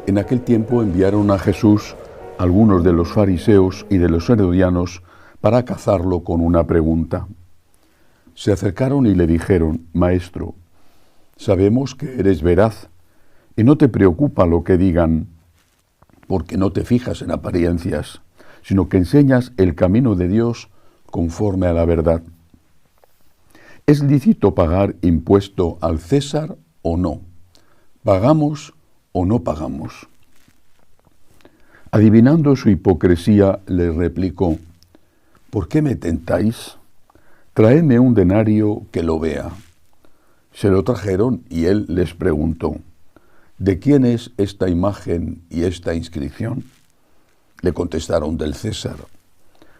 En aquel tiempo enviaron a Jesús algunos de los fariseos y de los herodianos para cazarlo con una pregunta. Se acercaron y le dijeron: Maestro, sabemos que eres veraz y no te preocupa lo que digan, porque no te fijas en apariencias, sino que enseñas el camino de Dios conforme a la verdad. ¿Es lícito pagar impuesto al César o no? ¿Pagamos o no pagamos? Adivinando su hipocresía, le replicó: ¿Por qué me tentáis? Traedme un denario que lo vea. Se lo trajeron y él les preguntó: ¿de quién es esta imagen y esta inscripción? Le contestaron: del César.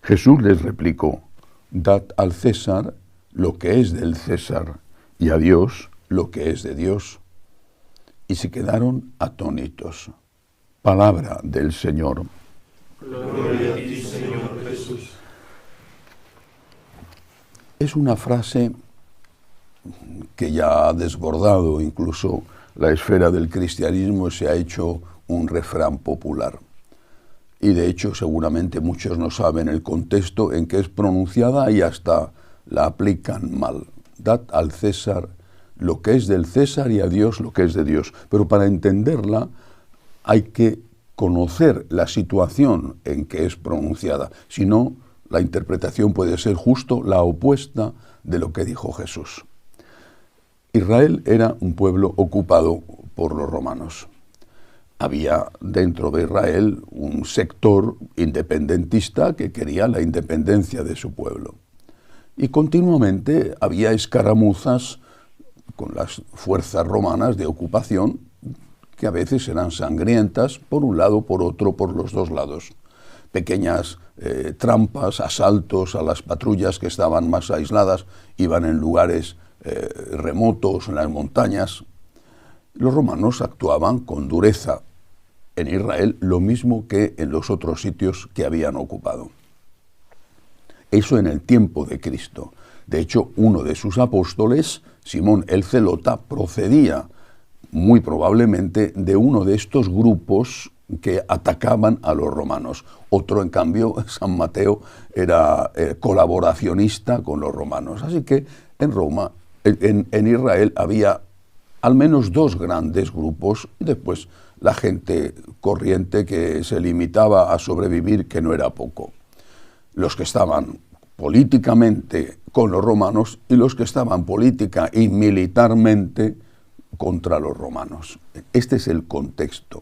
Jesús les replicó: dad al César lo que es del César y a Dios lo que es de Dios. Y se quedaron atónitos. Palabra del Señor. Gloria a ti, Señor Jesús. Es una frase que ya ha desbordado incluso la esfera del cristianismo, se ha hecho un refrán popular. Y de hecho seguramente muchos no saben el contexto en que es pronunciada y hasta la aplican mal. Dad al César lo que es del César y a Dios lo que es de Dios. Pero para entenderla hay que conocer la situación en que es pronunciada. Si no, la interpretación puede ser justo la opuesta de lo que dijo Jesús. Israel era un pueblo ocupado por los romanos. Había dentro de Israel un sector independentista que quería la independencia de su pueblo. Y continuamente había escaramuzas con las fuerzas romanas de ocupación, que a veces eran sangrientas, por un lado, por otro, por los dos lados. Pequeñas trampas, asaltos a las patrullas que estaban más aisladas, iban en lugares remotos, en las montañas. Los romanos actuaban con dureza en Israel, lo mismo que en los otros sitios que habían ocupado. Eso en el tiempo de Cristo. De hecho, uno de sus apóstoles, Simón el Zelota, procedía muy probablemente de uno de estos grupos que atacaban a los romanos. Otro, en cambio, San Mateo, era colaboracionista con los romanos. Así que en Roma, en Israel, había al menos dos grandes grupos, y después la gente corriente que se limitaba a sobrevivir, que no era poco. Los que estaban políticamente con los romanos y los que estaban política y militarmente contra los romanos. Este es el contexto.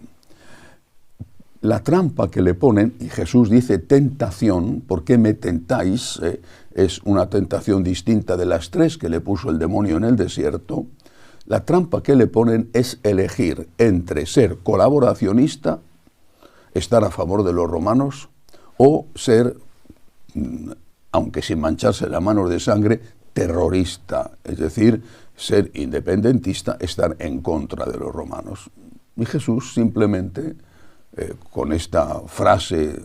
La trampa que le ponen, y Jesús dice tentación, ¿por qué me tentáis? Es una tentación distinta de las tres que le puso el demonio en el desierto. La trampa que le ponen es elegir entre ser colaboracionista, estar a favor de los romanos, o ser, aunque sin mancharse las manos de sangre, terrorista, es decir, ser independentista, estar en contra de los romanos. Y Jesús simplemente, con esta frase,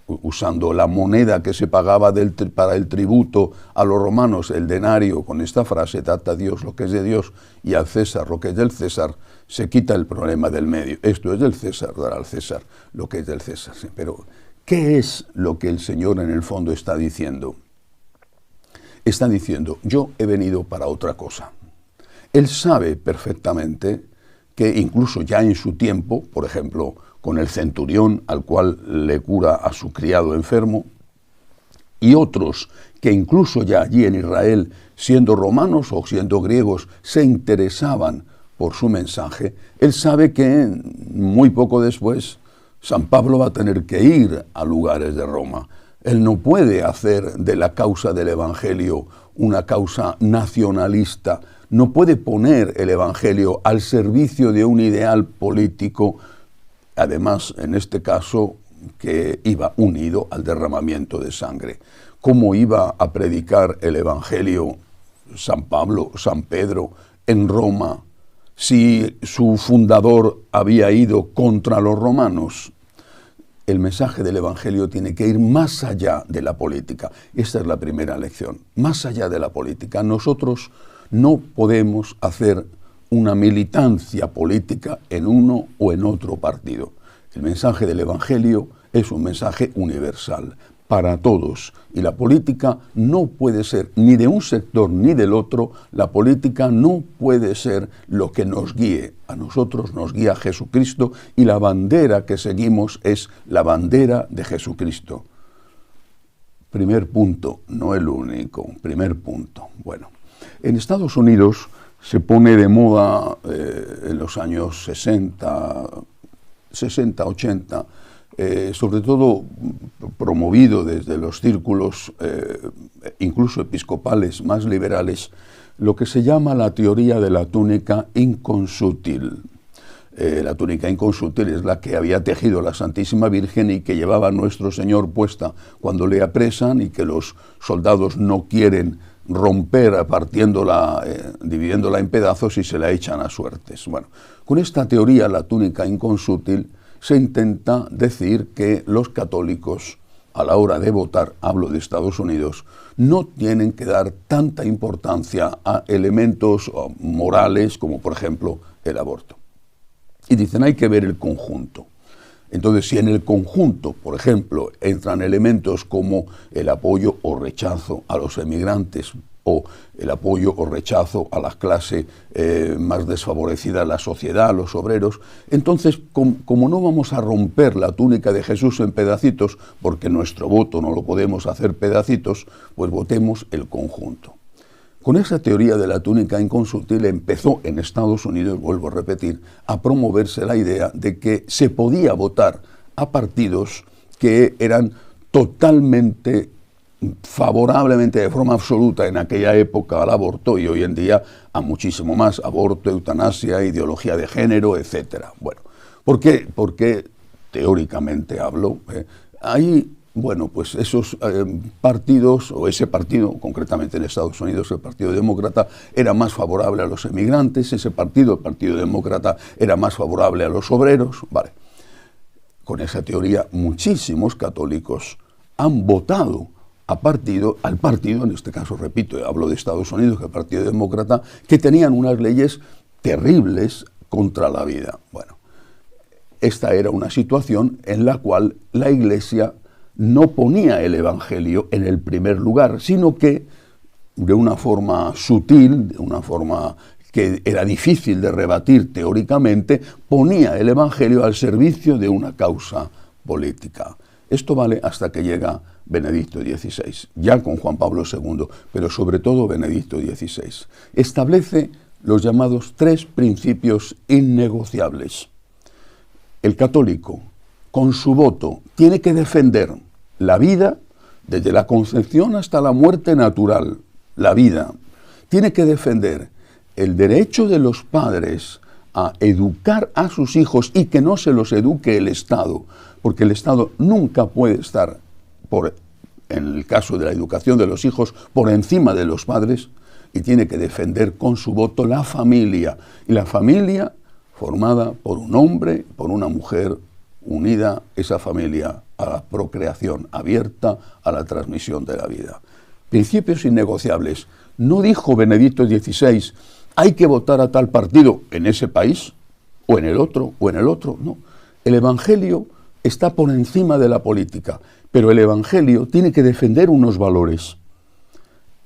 usando la moneda que se pagaba para el tributo a los romanos, el denario, con esta frase, dad a Dios lo que es de Dios y al César lo que es del César, se quita el problema del medio. Esto es del César, dar al César lo que es del César. Pero, ¿qué es lo que el Señor en el fondo está diciendo? Está diciendo: yo he venido para otra cosa. Él sabe perfectamente que incluso ya en su tiempo, por ejemplo, con el centurión al cual le cura a su criado enfermo, y otros que incluso ya allí en Israel, siendo romanos o siendo griegos, se interesaban por su mensaje, él sabe que muy poco después San Pablo va a tener que ir a lugares de Roma. Él no puede hacer de la causa del Evangelio una causa nacionalista, no puede poner el Evangelio al servicio de un ideal político, además, en este caso, que iba unido al derramamiento de sangre. ¿Cómo iba a predicar el Evangelio San Pablo, San Pedro, en Roma, si su fundador había ido contra los romanos? el mensaje del Evangelio tiene que ir más allá de la política. Esta es la primera lección, más allá de la política. Nosotros no podemos hacer una militancia política en uno o en otro partido. El mensaje del Evangelio es un mensaje universal, para todos. Y la política no puede ser ni de un sector ni del otro. La política no puede ser lo que nos guíe. A nosotros nos guía Jesucristo y la bandera que seguimos es la bandera de Jesucristo. Primer punto, no el único, primer punto. Bueno, en Estados Unidos se pone de moda en los años 60, 80, sobre todo promovido desde los círculos incluso episcopales más liberales, lo que se llama la teoría de la túnica inconsútil. La túnica inconsútil es la que había tejido la Santísima Virgen y que llevaba nuestro Señor puesta cuando le apresan y que los soldados no quieren romper partiéndola, dividiéndola en pedazos y se la echan a suertes. Bueno, con esta teoría, la túnica inconsútil, se intenta decir que los católicos, a la hora de votar, hablo de Estados Unidos, no tienen que dar tanta importancia a elementos morales como, por ejemplo, el aborto. Y dicen, hay que ver el conjunto. Entonces, si en el conjunto, por ejemplo, entran elementos como el apoyo o rechazo a los emigrantes, o el apoyo o rechazo a la clase más desfavorecida de la sociedad, a los obreros, entonces, como no vamos a romper la túnica de Jesús en pedacitos, porque nuestro voto no lo podemos hacer pedacitos, pues votemos el conjunto. Con esa teoría de la túnica inconsútil empezó en Estados Unidos, vuelvo a repetir, a promoverse la idea de que se podía votar a partidos que eran totalmente favorablemente, de forma absoluta en aquella época al aborto y hoy en día a muchísimo más, aborto, eutanasia, ideología de género, etcétera. Bueno, ¿por qué? Porque teóricamente hablo, hay, bueno, pues esos partidos, o ese partido, concretamente en Estados Unidos, el Partido Demócrata, era más favorable a los emigrantes, ese partido, el Partido Demócrata, era más favorable a los obreros, vale. Con esa teoría, muchísimos católicos han votado al partido, en este caso, repito, hablo de Estados Unidos, que el Partido Demócrata, que tenían unas leyes terribles contra la vida. Bueno, esta era una situación en la cual la Iglesia no ponía el Evangelio en el primer lugar, sino que de una forma sutil, de una forma que era difícil de rebatir teóricamente, ponía el Evangelio al servicio de una causa política. Esto vale hasta que llega Benedicto XVI, ya con Juan Pablo II, pero sobre todo Benedicto XVI. Establece los llamados 3 principios innegociables. El católico, con su voto, tiene que defender la vida desde la concepción hasta la muerte natural, la vida. Tiene que defender el derecho de los padres a educar a sus hijos y que no se los eduque el Estado, porque el Estado nunca puede estar, en el caso de la educación de los hijos, por encima de los padres, y tiene que defender con su voto la familia, y la familia formada por un hombre, por una mujer, unida esa familia a la procreación, abierta a la transmisión de la vida. Principios innegociables. No dijo Benedicto XVI, hay que votar a tal partido en ese país, o en el otro, no. El Evangelio está por encima de la política, pero el Evangelio tiene que defender unos valores.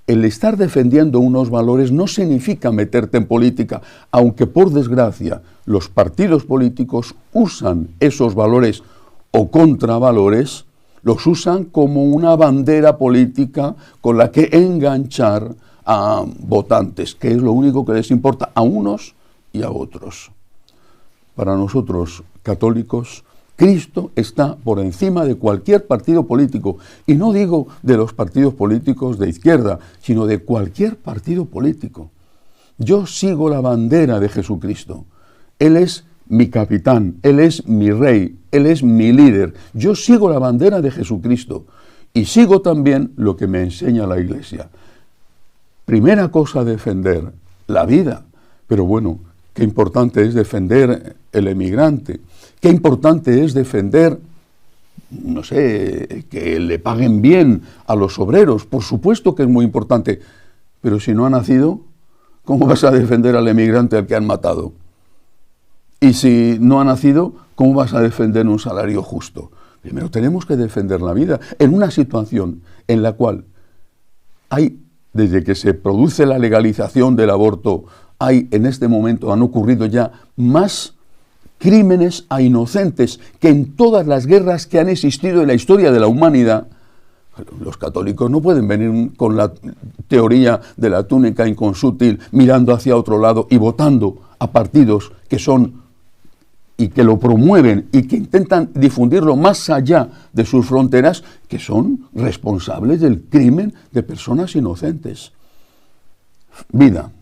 El estar defendiendo unos valores no significa meterte en política, aunque por desgracia los partidos políticos usan esos valores o contravalores, los usan como una bandera política con la que enganchar a votantes, que es lo único que les importa a unos y a otros. Para nosotros, católicos, Cristo está por encima de cualquier partido político, y no digo de los partidos políticos de izquierda, sino de cualquier partido político. Yo sigo la bandera de Jesucristo. Él es mi capitán, Él es mi rey, Él es mi líder. Yo sigo la bandera de Jesucristo y sigo también lo que me enseña la Iglesia. Primera cosa, defender la vida, pero bueno, qué importante es defender el emigrante, qué importante es defender no sé, que le paguen bien a los obreros, por supuesto que es muy importante, pero si no ha nacido, ¿cómo vas a defender al emigrante al que han matado? Y si no ha nacido, ¿cómo vas a defender un salario justo? Primero tenemos que defender la vida en una situación en la cual hay, desde que se produce la legalización del aborto, en este momento han ocurrido ya más crímenes a inocentes que en todas las guerras que han existido en la historia de la humanidad. Los católicos no pueden venir con la teoría de la túnica inconsútil, mirando hacia otro lado y votando a partidos que son y que lo promueven y que intentan difundirlo más allá de sus fronteras, que son responsables del crimen de personas inocentes. Vida,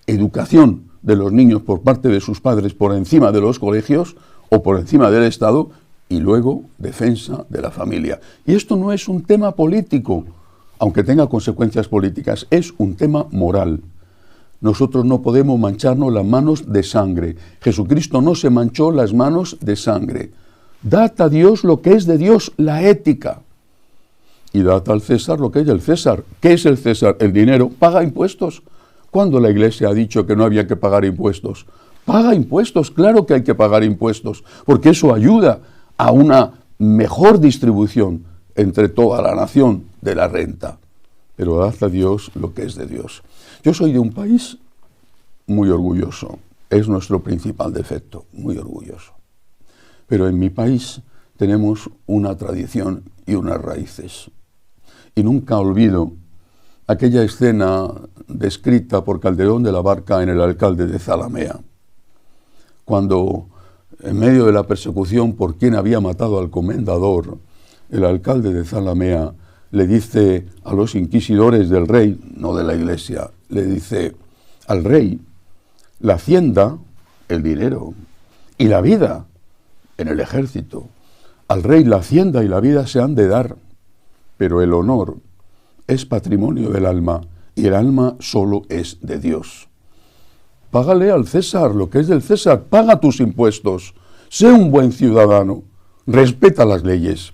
educación de los niños por parte de sus padres por encima de los colegios o por encima del Estado, y luego defensa de la familia. Y esto no es un tema político, aunque tenga consecuencias políticas, es un tema moral. Nosotros no podemos mancharnos las manos de sangre. Jesucristo no se manchó las manos de sangre. Dad a Dios lo que es de Dios, la ética. Y dad al César lo que es del César. ¿Qué es el César? El dinero. Paga impuestos. ¿Cuándo la Iglesia ha dicho que no había que pagar impuestos? Paga impuestos, claro que hay que pagar impuestos, porque eso ayuda a una mejor distribución entre toda la nación de la renta. Pero dad a Dios lo que es de Dios. Yo soy de un país muy orgulloso, es nuestro principal defecto, muy orgulloso. Pero en mi país tenemos una tradición y unas raíces. Y nunca olvido aquella escena descrita por Calderón de la Barca en El alcalde de Zalamea, cuando en medio de la persecución por quien había matado al comendador, el alcalde de Zalamea le dice a los inquisidores del rey, no de la Iglesia, le dice al rey, la hacienda, el dinero, y la vida en el ejército. Al rey la hacienda y la vida se han de dar, pero el honor es patrimonio del alma, y el alma solo es de Dios. Págale al César lo que es del César, paga tus impuestos, sé un buen ciudadano, respeta las leyes,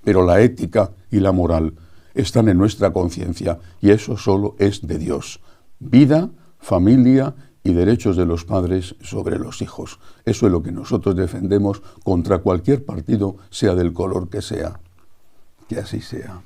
pero la ética y la moral están en nuestra conciencia y eso solo es de Dios. Vida, familia y derechos de los padres sobre los hijos. Eso es lo que nosotros defendemos contra cualquier partido, sea del color que sea. Que así sea.